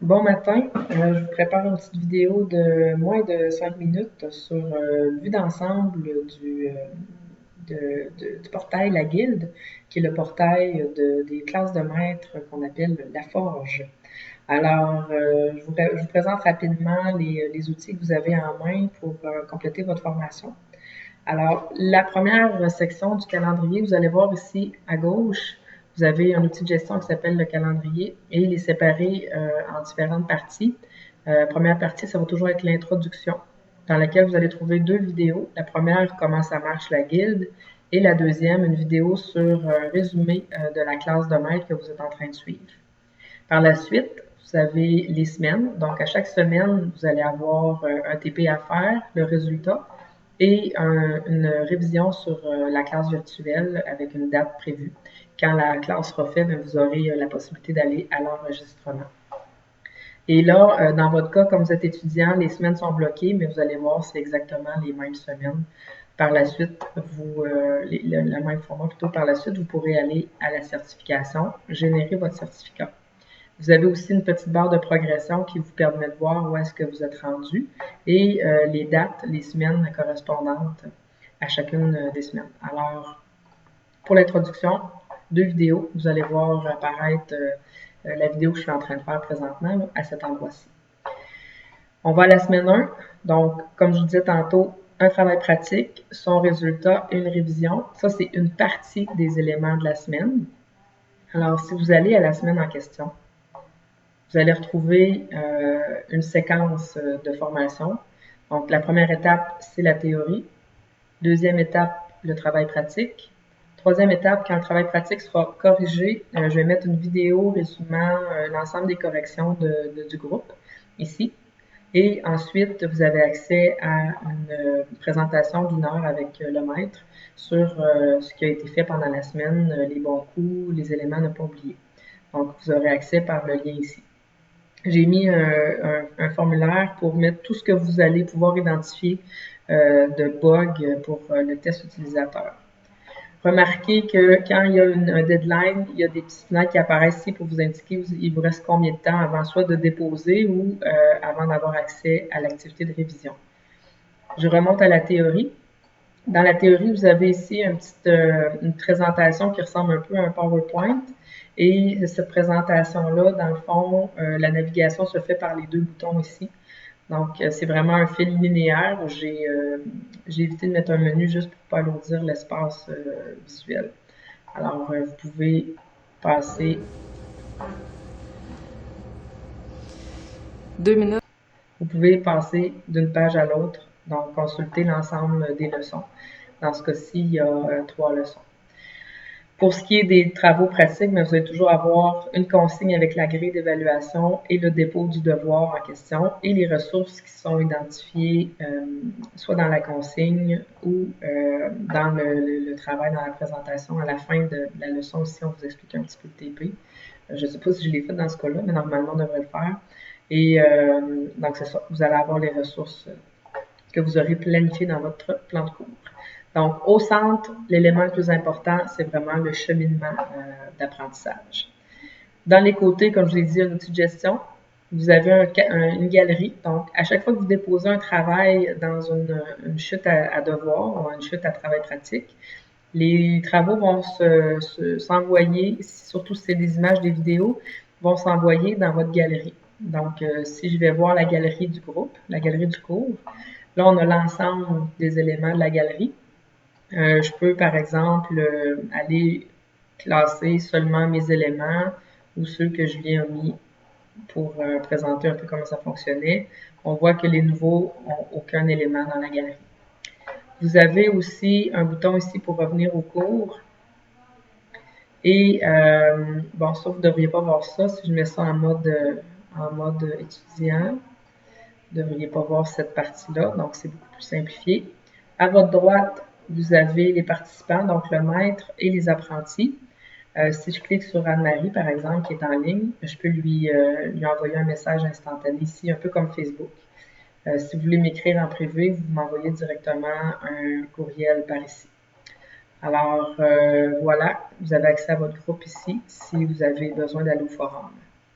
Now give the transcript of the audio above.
Bon matin, je vous prépare une petite vidéo de moins de 5 minutes sur une vue d'ensemble du portail La Guilde, qui est le portail des classes de maîtres qu'on appelle la Forge. Alors, je vous présente rapidement les outils que vous avez en main pour compléter votre formation. Alors, la première section du calendrier, vous allez voir ici à gauche, vous avez un outil de gestion qui s'appelle le calendrier et il est séparé en différentes parties. Première partie, ça va toujours être l'introduction, dans laquelle vous allez trouver deux vidéos. La première, comment ça marche la guilde, et la deuxième, une vidéo sur un résumé de la classe de maître que vous êtes en train de suivre. Par la suite, vous avez les semaines. Donc, à chaque semaine, vous allez avoir un TP à faire, le résultat, et une révision sur la classe virtuelle avec une date prévue. Quand la classe sera faite, vous aurez la possibilité d'aller à l'enregistrement. Et là, dans votre cas, comme vous êtes étudiant, les semaines sont bloquées, mais vous allez voir, c'est exactement les mêmes semaines. Par la suite, le même format plutôt. Par la suite, vous pourrez aller à la certification, générer votre certificat. Vous avez aussi une petite barre de progression qui vous permet de voir où est-ce que vous êtes rendu et les dates, les semaines correspondantes à chacune des semaines. Alors, pour l'introduction, deux vidéos. Vous allez voir apparaître la vidéo que je suis en train de faire présentement là, à cet endroit-ci. On va à la semaine 1. Donc, comme je vous disais tantôt, un travail pratique, son résultat et une révision. Ça, c'est une partie des éléments de la semaine. Alors, si vous allez à la semaine en question, vous allez retrouver une séquence de formation. Donc, la première étape, c'est la théorie. Deuxième étape, le travail pratique. Troisième étape, quand le travail pratique sera corrigé, je vais mettre une vidéo résumant l'ensemble des corrections du groupe, ici. Et ensuite, vous avez accès à une présentation d'une heure avec le maître sur ce qui a été fait pendant la semaine, les bons coups, les éléments à ne pas oublier. Donc, vous aurez accès par le lien ici. J'ai mis un formulaire pour mettre tout ce que vous allez pouvoir identifier de bugs pour le test utilisateur. Remarquez que quand il y a un deadline, il y a des petites fenêtres qui apparaissent ici pour vous indiquer il vous reste combien de temps avant soit de déposer ou avant d'avoir accès à l'activité de révision. Je remonte à la théorie. Dans la théorie, vous avez ici une présentation qui ressemble un peu à un PowerPoint. Et cette présentation-là, dans le fond, la navigation se fait par les deux boutons ici. Donc, c'est vraiment un fil linéaire où j'ai évité de mettre un menu juste pour ne pas alourdir l'espace visuel. Alors, vous pouvez passer 2 minutes. Vous pouvez passer d'une page à l'autre, donc consulter l'ensemble des leçons. Dans ce cas-ci, il y a 3 leçons. Pour ce qui est des travaux pratiques, mais vous allez toujours avoir une consigne avec la grille d'évaluation et le dépôt du devoir en question et les ressources qui sont identifiées soit dans la consigne ou dans le travail, dans la présentation. À la fin de la leçon aussi, on vous explique un petit peu le TP. Je ne sais pas si je l'ai fait dans ce cas-là, mais normalement, on devrait le faire. Et donc, c'est ça. Vous allez avoir les ressources que vous aurez planifiées dans votre plan de cours. Donc, au centre, l'élément le plus important, c'est vraiment le cheminement d'apprentissage. Dans les côtés, comme je l'ai dit, un outil de gestion. Vous avez une galerie. Donc, à chaque fois que vous déposez un travail dans une chute à devoir ou une chute à travail pratique, les travaux vont s'envoyer, surtout si c'est des images, des vidéos, vont s'envoyer dans votre galerie. Donc, si je vais voir la galerie du groupe, la galerie du cours, là, on a l'ensemble des éléments de la galerie. Je peux, par exemple, aller classer seulement mes éléments ou ceux que Julien a mis pour présenter un peu comment ça fonctionnait. On voit que les nouveaux n'ont aucun élément dans la galerie. Vous avez aussi un bouton ici pour revenir au cours. Et bon, ça, vous ne devriez pas voir ça. Si je mets ça en mode étudiant, vous ne devriez pas voir cette partie-là. Donc, c'est beaucoup plus simplifié. À votre droite, vous avez les participants, donc le maître et les apprentis. Si je clique sur Anne-Marie, par exemple, qui est en ligne, je peux lui envoyer un message instantané ici, un peu comme Facebook. Si vous voulez m'écrire en privé, vous m'envoyez directement un courriel par ici. Alors, voilà, vous avez accès à votre groupe ici si vous avez besoin d'aller au forum.